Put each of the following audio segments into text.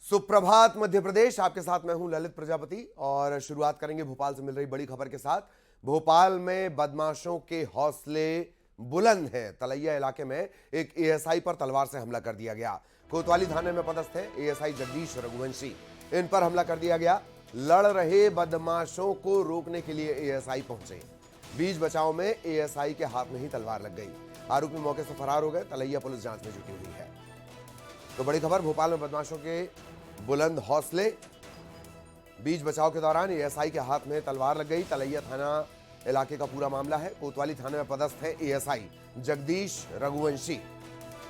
सुप्रभात मध्य प्रदेश, आपके साथ मैं हूं ललित प्रजापति और शुरुआत करेंगे भोपाल से मिल रही बड़ी खबर के साथ। भोपाल में बदमाशों के हौसले बुलंद हैं। तलैया इलाके में एक एएसआई पर तलवार से हमला कर दिया गया। कोतवाली थाने में पदस्थ है एएसआई जगदीश रघुवंशी, इन पर हमला कर दिया गया। लड़ रहे बदमाशों को रोकने के लिए एएसआई पहुंचे। बीच बचाव में एएसआई के हाथ में ही तलवार लग गई। आरोपी मौके से फरार हो गए। तलैया पुलिस जांच में जुटी हुई है। तो बड़ी खबर, भोपाल में बदमाशों के बुलंद हौसले। बीच बचाव के दौरान एएसआई के हाथ में तलवार लग गई। तलैया थाना इलाके का पूरा मामला है। कोतवाली थाने में पदस्थ है एएसआई जगदीश रघुवंशी,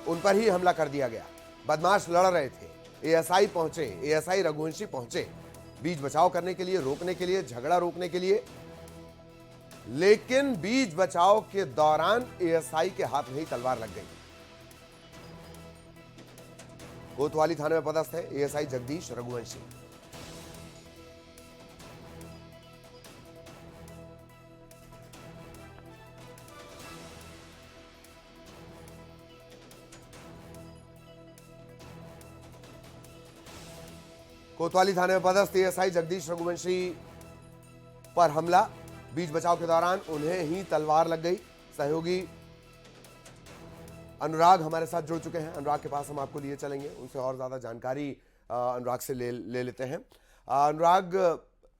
उन पर ही हमला कर दिया गया। बदमाश लड़ रहे थे, एएसआई पहुंचे, एएसआई रघुवंशी पहुंचे बीच बचाव करने के लिए, रोकने के लिए, झगड़ा रोकने के लिए। लेकिन बीच बचाव के दौरान एएसआई के हाथ में ही तलवार लग गई। कोतवाली थाने में पदस्थ है एएसआई जगदीश रघुवंशी। कोतवाली थाने में पदस्थ एएसआई जगदीश रघुवंशी पर हमला। बीच बचाव के दौरान उन्हें ही तलवार लग गई। सहयोगी अनुराग हमारे साथ जुड़ चुके हैं। अनुराग के पास हम आपको लिए चलेंगे, उनसे और ज्यादा जानकारी अनुराग से ले लेते हैं। अनुराग,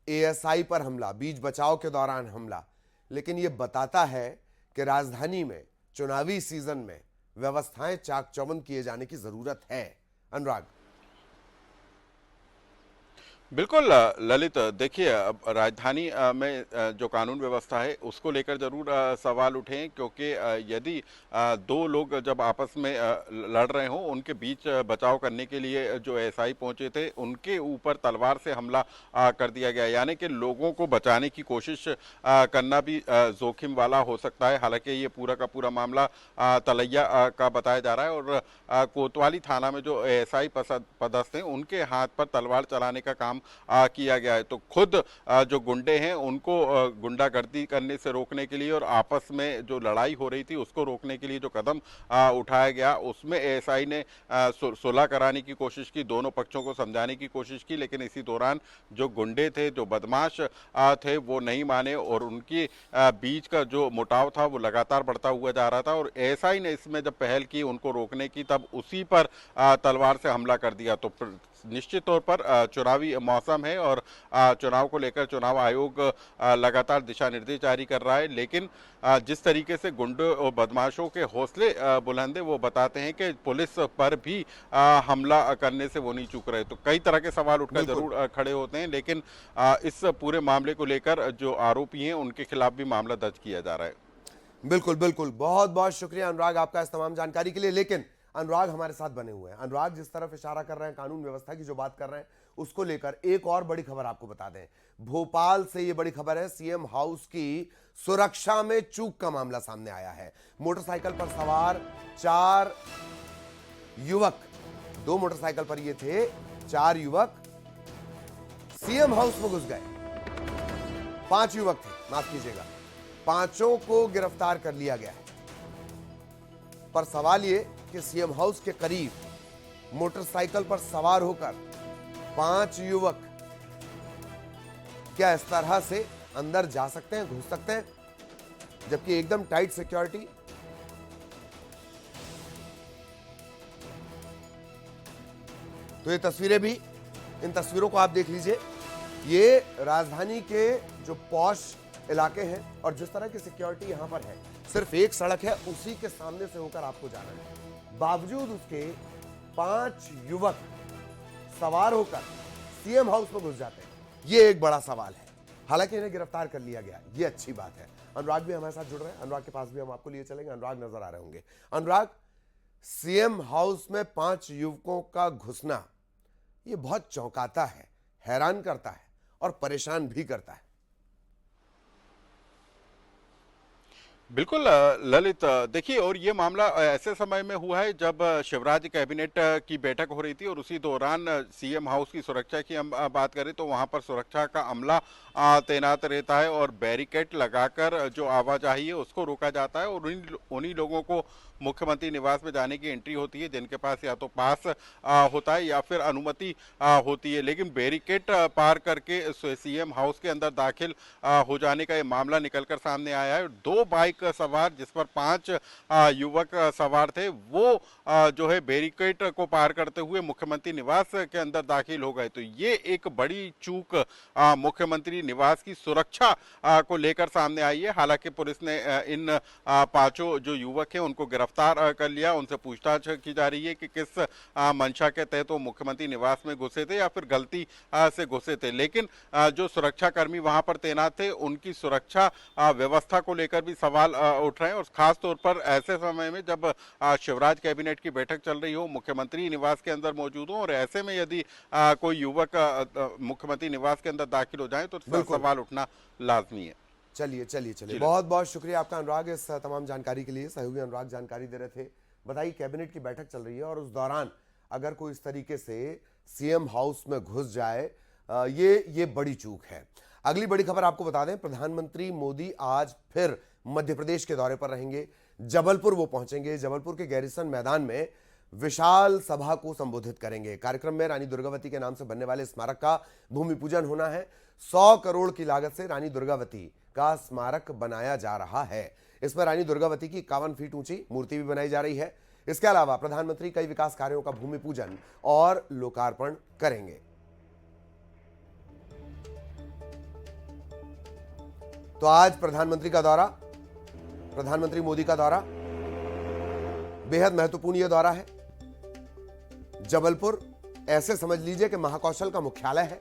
एएसआई पर हमला, बीच बचाव के दौरान हमला, लेकिन ये बताता है कि राजधानी में चुनावी सीजन में व्यवस्थाएं चाक चौबंद किए जाने की जरूरत है। अनुराग। बिल्कुल ललित, देखिए अब राजधानी में जो कानून व्यवस्था है उसको लेकर जरूर सवाल उठे, क्योंकि यदि दो लोग जब आपस में लड़ रहे हों, उनके बीच बचाव करने के लिए जो एएसआई पहुंचे थे उनके ऊपर तलवार से हमला कर दिया गया, यानी कि लोगों को बचाने की कोशिश करना भी जोखिम वाला हो सकता है। हालांकि ये पूरा का पूरा मामला तलैया का बताया जा रहा है और कोतवाली थाना में जो एएसआई पदस्थ हैं उनके हाथ पर तलवार चलाने का काम किया गया है। तो खुद जो गुंडे हैं उनको गुंडागर्दी करने से रोकने के लिए और आपस में जो लड़ाई हो रही थी उसको रोकने के लिए जो कदम उठाया गया, उसमें एएसआई ने सुलह कराने की कोशिश की, दोनों पक्षों को समझाने की कोशिश की, लेकिन इसी दौरान जो गुंडे थे, जो बदमाश थे, वो नहीं माने और उनकी बीच का जो मुटाव था वो लगातार बढ़ता हुआ जा रहा था। और एएसआई ने इसमें जब पहल की उनको रोकने की, तब उसी पर तलवार से हमला कर दिया। तो निश्चित तौर पर चुनावी मौसम है और चुनाव को लेकर चुनाव आयोग लगातार दिशा निर्देश जारी कर रहा है, लेकिन जिस तरीके से गुंडों और बदमाशों के हौसले बुलंद है वो बताते हैं कि पुलिस पर भी हमला करने से वो नहीं चूक रहे। तो कई तरह के सवाल उठकर जरूर खड़े होते हैं, लेकिन इस पूरे मामले को लेकर जो आरोपी हैं उनके खिलाफ भी मामला दर्ज किया जा रहा है। बिल्कुल बिल्कुल, बहुत बहुत शुक्रिया अनुराग आपका इस तमाम जानकारी के लिए। लेकिन अनुराग हमारे साथ बने हुए हैं। अनुराग, जिस तरफ इशारा कर रहे हैं, कानून व्यवस्था की जो बात कर रहे हैं, उसको लेकर एक और बड़ी खबर आपको बता दें। भोपाल से ये बड़ी खबर है, सीएम हाउस की सुरक्षा में चूक का मामला सामने आया है। मोटरसाइकिल पर सवार 4 युवक, 2 मोटरसाइकिल पर ये थे, 4 युवक सीएम हाउस में घुस गए। 5 युवक थे, माफ कीजिएगा, 5 को गिरफ्तार कर लिया गया है। पर सवाल ये कि सीएम हाउस के करीब मोटरसाइकिल पर सवार होकर 5 युवक क्या इस तरह से अंदर जा सकते हैं, घुस सकते हैं, जबकि एकदम टाइट सिक्योरिटी। तो ये तस्वीरें भी, इन तस्वीरों को आप देख लीजिए। ये राजधानी के जो पॉश इलाके हैं और जिस तरह की सिक्योरिटी यहां पर है, सिर्फ एक सड़क है, उसी के सामने से होकर आपको जाना है। बावजूद उसके 5 युवक सवार होकर सीएम हाउस में घुस जाते हैं। ये एक बड़ा सवाल है। हालांकि इन्हें गिरफ्तार कर लिया गया, ये अच्छी बात है। अनुराग भी हमारे साथ जुड़ रहे हैं, अनुराग के पास भी हम आपको लिए चलेंगे। अनुराग नजर आ रहे होंगे। अनुराग, सीएम हाउस में 5 युवकों का घुसना ये बहुत चौंकाता है, हैरान करता है और परेशान भी करता है। बिल्कुल ललित, देखिए, और ये मामला ऐसे समय में हुआ है जब शिवराज कैबिनेट की बैठक हो रही थी और उसी दौरान सीएम हाउस की सुरक्षा की हम बात करें तो वहां पर सुरक्षा का अमला तैनात रहता है और बैरिकेड लगाकर जो आवाजाही है उसको रोका जाता है और उन्हीं लोगों को मुख्यमंत्री निवास में जाने की एंट्री होती है, जिनके पास या तो पास होता है या फिर अनुमति होती है। लेकिन बैरिकेड पार करके सीएम हाउस के अंदर दाखिल हो जाने का ये मामला निकलकर सामने आया है। 2 बाइक सवार, जिस पर 5 युवक सवार थे, वो जो है बैरिकेड को पार करते हुए मुख्यमंत्री निवास के अंदर दाखिल हो गए। तो ये एक बड़ी चूक मुख्यमंत्री निवास की सुरक्षा को लेकर सामने आई है। हालांकि पुलिस ने इन 5 जो युवक हैं उनको गिरफ्तार कर लिया। उनसे पूछताछ की जा रही है कि किस मंशा के तहत वो मुख्यमंत्री निवास में घुसे थे या फिर गलती से घुसे थे। लेकिन जो सुरक्षा कर्मी वहां पर तैनात थे, उनकी सुरक्षा व्यवस्था को लेकर भी सवाल उठ रहे हैं। और खास तौर पर ऐसे समय में जब शिवराज कैबिनेट की बैठक चल रही हो, मुख्यमंत्री निवास के अंदर मौजूद हो, और ऐसे में यदि कोई युवक मुख्यमंत्री निवास के अंदर दाखिल हो जाए तो सवाल उठना लाजमी है। चलिए बहुत बहुत शुक्रिया आपका अनुराग, इस तमाम जानकारी के लिए। सहयोगी अनुराग जानकारी दे रहे थे। बताइए, कैबिनेट की बैठक चल रही है और उस दौरान अगर कोई इस तरीके से सीएम हाउस में घुस जाए, ये बड़ी चूक है। अगली बड़ी खबर आपको बता दें, प्रधानमंत्री मोदी आज फिर मध्य प्रदेश के दौरे पर रहेंगे। जबलपुर वो पहुंचेंगे। जबलपुर के गैरिसन मैदान में विशाल सभा को संबोधित करेंगे। कार्यक्रम में रानी दुर्गावती के नाम से बनने वाले स्मारक का भूमि पूजन होना है। 100 करोड़ की लागत से रानी दुर्गावती का स्मारक बनाया जा रहा है। इसमें रानी दुर्गावती की 51 फीट ऊंची मूर्ति भी बनाई जा रही है। इसके अलावा प्रधानमंत्री कई विकास कार्यों का भूमि पूजन और लोकार्पण करेंगे। तो आज प्रधानमंत्री मोदी का दौरा बेहद महत्वपूर्ण यह दौरा है। जबलपुर ऐसे समझ लीजिए कि महाकौशल का मुख्यालय है।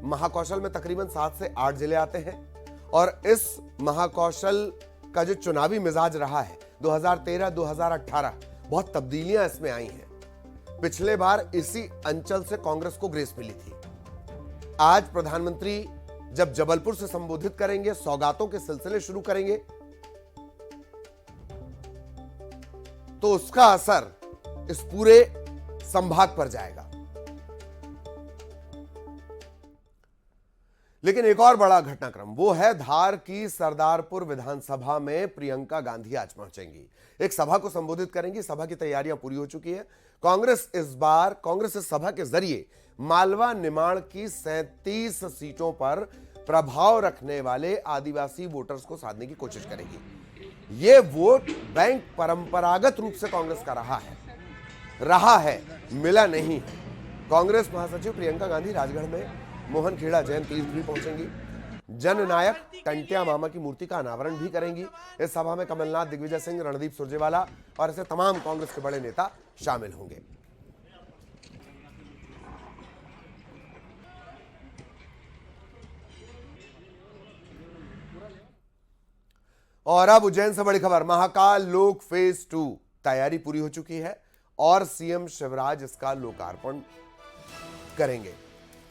महाकौशल में तकरीबन 7 से 8 जिले आते हैं और इस महाकौशल का जो चुनावी मिजाज रहा है 2013-2018, बहुत तब्दीलियां इसमें आई हैं। पिछले बार इसी अंचल से कांग्रेस को ग्रेस मिली थी। आज प्रधानमंत्री जब जबलपुर से संबोधित करेंगे, सौगातों के सिलसिले शुरू करेंगे, तो उसका असर इस पूरे संभाग पर जाएगा। लेकिन एक और बड़ा घटनाक्रम वो है धार की सरदारपुर विधानसभा में प्रियंका गांधी आज पहुंचेंगी। एक सभा को संबोधित करेंगी। सभा की तैयारियां पूरी हो चुकी है। कांग्रेस इस सभा के जरिए मालवा निमाड़ की 37 सीटों पर प्रभाव रखने वाले आदिवासी वोटर्स को साधने की कोशिश करेगी। यह वोट बैंक परंपरागत रूप से कांग्रेस का रहा है, मिला नहीं है। कांग्रेस महासचिव प्रियंका गांधी राजगढ़ में मोहन खेड़ा जैन तीर्थ भी पहुंचेंगी। जननायक टंटिया मामा की मूर्ति का अनावरण भी करेंगी। इस सभा में कमलनाथ, दिग्विजय सिंह, रणदीप सुरजेवाला और ऐसे तमाम कांग्रेस के बड़े नेता शामिल होंगे। और अब उज्जैन से बड़ी खबर, महाकाल लोक फेज 2 तैयारी पूरी हो चुकी है और सीएम शिवराज इसका लोकार्पण करेंगे।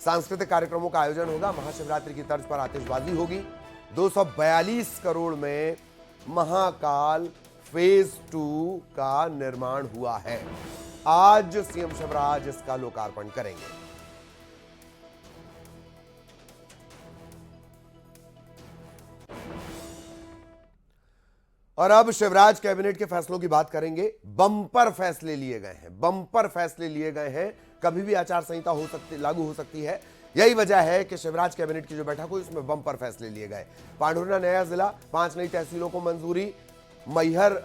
सांस्कृतिक कार्यक्रमों का आयोजन होगा। महाशिवरात्रि की तर्ज पर आतिशबाजी होगी। 242 करोड़ में महाकाल फेज 2 का निर्माण हुआ है। आज सीएम शिवराज इसका लोकार्पण करेंगे। और अब शिवराज कैबिनेट के फैसलों की बात करेंगे। बम्पर फैसले लिए गए हैं। कभी भी आचार संहिता लागू हो सकती है। यही वजह है कि शिवराज कैबिनेट की जो बैठक हुई उसमें बम्पर फैसले लिए गए। पांढुर्णा नया जिला, 5 नई तहसीलों को मंजूरी। मैहर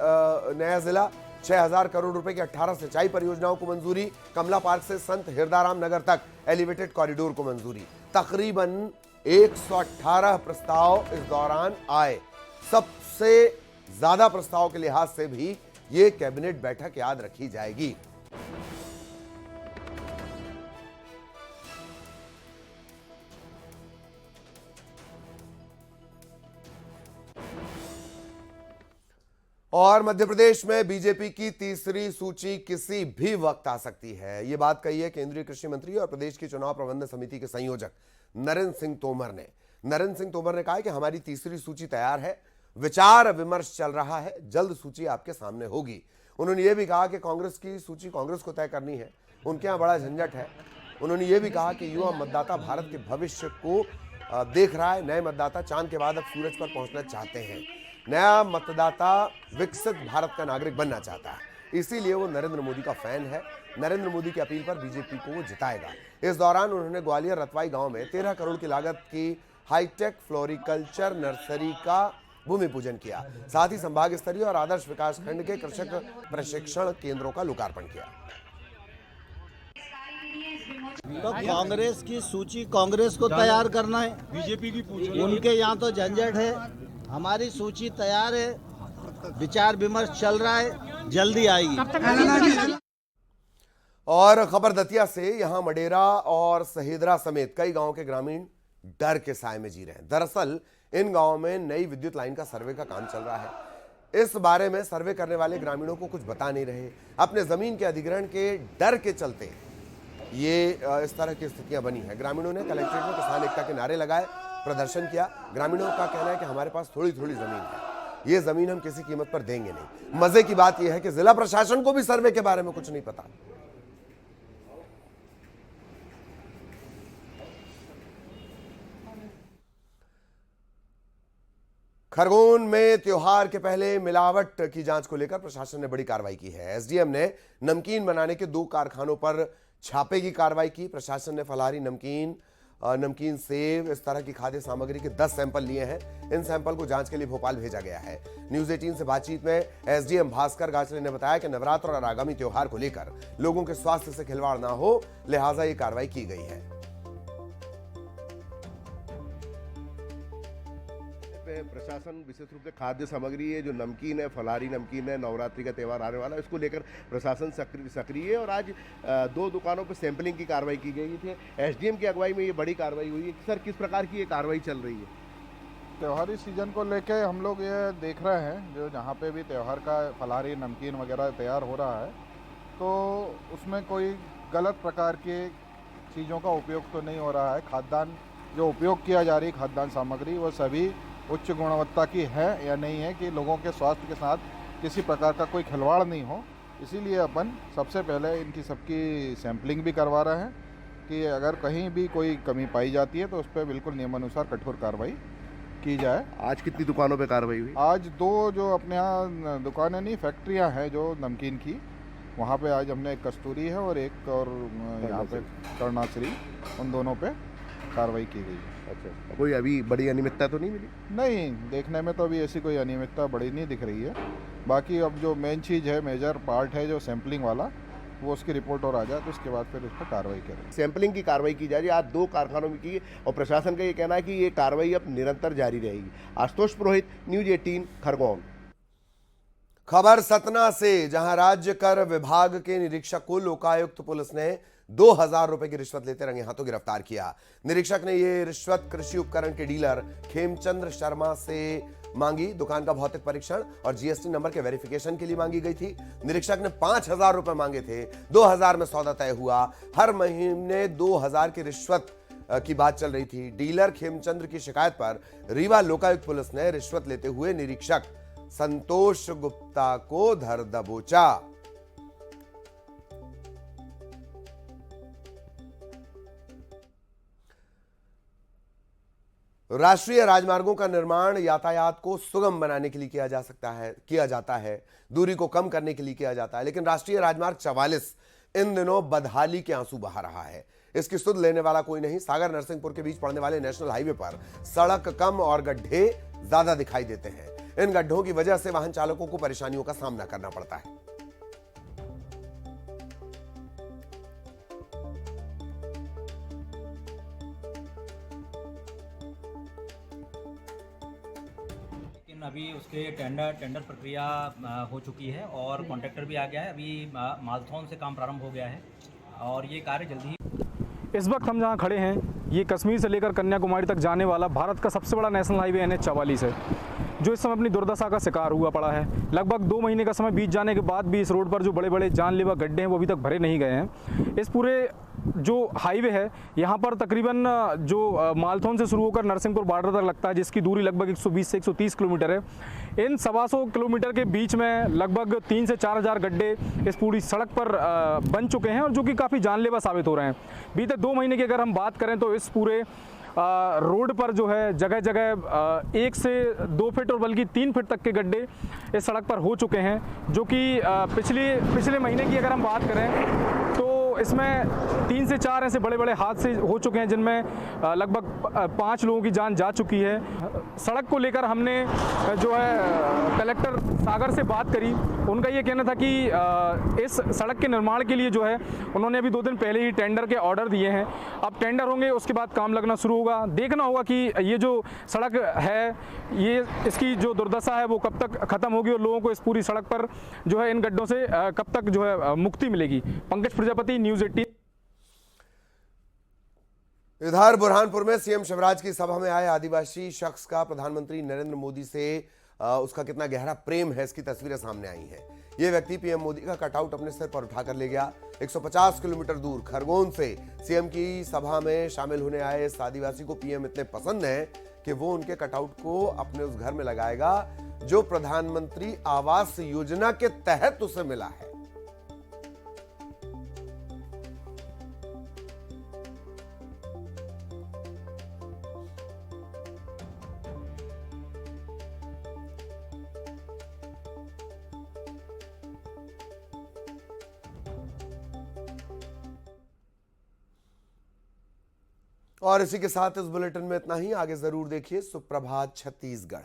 नया जिला, 6000 करोड़ रुपए की 18 सिंचाई परियोजनाओं को मंजूरी। कमला पार्क से संत हिरदाराम नगर तक एलिवेटेड कॉरिडोर को मंजूरी। तकरीबन 118 प्रस्ताव इस दौरान आए। सबसे ज्यादा प्रस्ताव के लिहाज से भी यह कैबिनेट बैठक याद रखी जाएगी। और मध्य प्रदेश में बीजेपी की तीसरी सूची किसी भी वक्त आ सकती है। यह बात कही है केंद्रीय कृषि मंत्री और प्रदेश की चुनाव प्रबंधन समिति के संयोजक नरेंद्र सिंह तोमर ने। नरेंद्र सिंह तोमर ने कहा है कि हमारी तीसरी सूची तैयार है, विचार विमर्श चल रहा है, जल्द सूची आपके सामने होगी। उन्होंने ये भी कहा कि कांग्रेस की सूची कांग्रेस को तय करनी है, उनके यहाँ बड़ा झंझट है। उन्होंने ये भी कहा कि युवा मतदाता भारत के भविष्य को देख रहा है। नए मतदाता चांद के बाद अब सूरज पर पहुंचना चाहते हैं। नया मतदाता विकसित भारत का नागरिक बनना चाहता है, इसीलिए वो नरेंद्र मोदी का फैन है। नरेंद्र मोदी की अपील पर बीजेपी को वो जिताएगा। इस दौरान उन्होंने ग्वालियर रतवाई गांव में 13 करोड़ की लागत की हाईटेक फ्लोरिकल्चर नर्सरी का भूमि पूजन किया। साथ ही संभाग स्तरीय और आदर्श विकास खंड के कृषक प्रशिक्षण केंद्रों का लोकार्पण किया। तो कांग्रेस की सूची कांग्रेस को तैयार करना है, बीजेपी की पूछ उनके यहाँ तो झंझट है। हमारी सूची तैयार है, विचार विमर्श चल रहा है, जल्दी आएगी। और खबर दतिया से, यहां मडेरा और सहेदरा समेत कई गांवों के ग्रामीण डर के साए में जी रहे हैं। दरअसल इन गांवों में नई विद्युत लाइन का सर्वे का काम चल रहा है। इस बारे में सर्वे करने वाले ग्रामीणों को कुछ बता नहीं रहे। अपने जमीन के अधिग्रहण के डर के चलते ये इस तरह की स्थितियां बनी है। ग्रामीणों ने कलेक्ट्रेट में किसान एकता के नारे लगाए, प्रदर्शन किया। ग्रामीणों का कहना है कि हमारे पास थोड़ी थोड़ी जमीन है, ये जमीन हम किसी कीमत पर देंगे नहीं। मजे की बात यह है कि जिला प्रशासन को भी सर्वे के बारे में कुछ नहीं पता। खरगोन में त्योहार के पहले मिलावट की जांच को लेकर प्रशासन ने बड़ी कार्रवाई की है। एसडीएम ने नमकीन बनाने के 2 कारखानों पर छापे की कार्रवाई की। प्रशासन ने फलाहारी नमकीन सेव इस तरह की खाद्य सामग्री के 10 सैंपल लिए हैं। इन सैंपल को जांच के लिए भोपाल भेजा गया है। न्यूज 18 से बातचीत में एसडीएम भास्कर गाचले ने बताया कि नवरात्र और आगामी त्योहार को लेकर लोगों के स्वास्थ्य से खिलवाड़ ना हो, लिहाजा ये कार्रवाई की गई है। प्रशासन विशेष रूप से खाद्य सामग्री है, जो नमकीन है, फलाहारी नमकीन है, नवरात्रि का त्यौहार आने वाला है, इसको लेकर प्रशासन सक्रिय है। और आज 2 दुकानों पर सैंपलिंग की कार्रवाई की गई थी। एसडीएम की अगुवाई में ये बड़ी कार्रवाई हुई है। सर, किस प्रकार की ये कार्रवाई चल रही है? त्योहारी सीजन को लेके हम लोग ये देख रहे हैं, जो जहाँ पे भी त्यौहार का फलाहारी नमकीन वगैरह तैयार हो रहा है, तो उसमें कोई गलत प्रकार के चीज़ों का उपयोग तो नहीं हो रहा है। खाद्यान्न जो उपयोग किया जा रही खाद्यान्न सामग्री, वो सभी उच्च गुणवत्ता की है या नहीं है, कि लोगों के स्वास्थ्य के साथ किसी प्रकार का कोई खिलवाड़ नहीं हो। इसीलिए अपन सबसे पहले इनकी सबकी सैंपलिंग भी करवा रहे हैं कि अगर कहीं भी कोई कमी पाई जाती है तो उस पर बिल्कुल नियमानुसार कठोर कार्रवाई की जाए। आज कितनी दुकानों पे कार्रवाई हुई? आज 2 जो अपने यहाँ दुकानें नहीं, फैक्ट्रियाँ हैं जो नमकीन की, वहाँ पे आज हमने एक कस्तूरी है और एक और यहाँ पे कर्णाश्री, उन दोनों पे कार्रवाई की गई। अच्छा, कोई अभी बड़ी अनियमितता तो नहीं मिली? नहीं, देखने में तो अभी ऐसी कोई अनियमितता बड़ी नहीं दिख रही है। बाकी अब जो मेन चीज़ है, मेजर पार्ट है जो सैंपलिंग वाला, वो उसकी रिपोर्ट और आ जाए तो उसके बाद फिर उस पर कार्रवाई करें। सैंपलिंग की कार्रवाई की जा रही है, आज 2 कारखानों में की, और प्रशासन का ये कहना है कि ये कार्रवाई अब निरंतर जारी रहेगी। आशुतोष पुरोहित, न्यूज 18 खरगोन। खबर सतना से, जहां राज्य कर विभाग के निरीक्षक को लोकायुक्त पुलिस ने 2000 रुपए की रिश्वत लेते रंगे हाथों गिरफ्तार किया। निरीक्षक ने यह रिश्वत कृषि उपकरण के डीलर खेमचंद्र शर्मा से मांगी। दुकान का भौतिक परीक्षण और जीएसटी नंबर के वेरिफिकेशन के लिए मांगी गई थी। निरीक्षक ने 5000 रुपए मांगे थे। 2000 में सौदा तय हुआ। हर महीने 2000 की रिश्वत की बात चल रही थी। डीलर खेमचंद्र की शिकायत पर रीवा लोकायुक्त पुलिस ने रिश्वत लेते हुए निरीक्षक संतोष गुप्ता को धर दबोचा। राष्ट्रीय राजमार्गों का निर्माण यातायात को सुगम बनाने के लिए किया जाता है, दूरी को कम करने के लिए किया जाता है, लेकिन राष्ट्रीय राजमार्ग 44 इन दिनों बदहाली के आंसू बहा रहा है। इसकी सुध लेने वाला कोई नहीं। सागर नरसिंहपुर के बीच पड़ने वाले नेशनल हाईवे पर सड़क कम और गड्ढे ज्यादा दिखाई देते हैं। इन गड्ढों की वजह से वाहन चालकों को परेशानियों का सामना करना पड़ता है। अभी उसके टेंडर प्रक्रिया हो चुकी है और कॉन्ट्रैक्टर भी आ गया है। अभी मालथौन से काम प्रारंभ हो गया है और ये कार्य जल्दी ही। इस वक्त हम जहां खड़े हैं, ये कश्मीर से लेकर कन्याकुमारी तक जाने वाला भारत का सबसे बड़ा नेशनल हाईवे NH 44 है, जो इस समय अपनी दुर्दशा का शिकार हुआ पड़ा है। लगभग 2 महीने का समय बीत जाने के बाद भी इस रोड पर जो बड़े बड़े जानलेवा गड्ढे हैं वो अभी तक भरे नहीं गए हैं। इस पूरे जो हाईवे है यहाँ पर तकरीबन जो मालथौन से शुरू होकर नरसिंहपुर बॉर्डर तक लगता है, जिसकी दूरी लगभग 120 से 130 किलोमीटर है। इन 125 किलोमीटर के बीच में लगभग 3 से 4000 गड्ढे इस पूरी सड़क पर बन चुके हैं और जो कि काफ़ी जानलेवा साबित हो रहे हैं। बीते 2 महीने की अगर हम बात करें तो इस पूरे रोड पर जो है जगह जगह 1 से 2 फीट और बल्कि 3 फीट तक के गड्ढे इस सड़क पर हो चुके हैं, जो कि पिछले महीने की अगर हम बात करें तो इसमें 3 से 4 ऐसे बड़े बड़े हादसे हो चुके हैं, जिनमें लगभग 5 लोगों की जान जा चुकी है। सड़क को लेकर हमने जो है कलेक्टर सागर से बात करी। उनका ये कहना था कि इस सड़क के निर्माण के लिए जो है उन्होंने अभी 2 दिन पहले ही टेंडर के ऑर्डर दिए हैं। अब टेंडर होंगे, उसके बाद काम लगना शुरू होगा। देखना होगा कि ये जो सड़क है, ये इसकी जो दुर्दशा है वो कब तक खत्म होगी और लोगों को इस पूरी सड़क पर जो है इन गड्ढों से कब तक जो है मुक्ति मिलेगी। पंकज प्रजापति, न्यूज़ 18। इधर बुरहानपुर में सीएम शिवराज की सभा में आए आदिवासी शख्स का प्रधानमंत्री नरेंद्र मोदी से उसका कितना गहरा प्रेम है, इसकी तस्वीरें सामने आई हैं। ये व्यक्ति पीएम मोदी का कटआउट अपने सिर पर उठाकर ले गया। 150 किलोमीटर दूर खरगोन से सीएम की सभा में शामिल होने आए इस आदिवासी को पीएम इतने पसंद हैं कि वो उनके कटआउट को अपने उस घर में लगाएगा जो प्रधानमंत्री आवास योजना के तहत उसे मिला है। और इसी के साथ इस बुलेटिन में इतना ही। आगे जरूर देखिए सुप्रभात छत्तीसगढ़।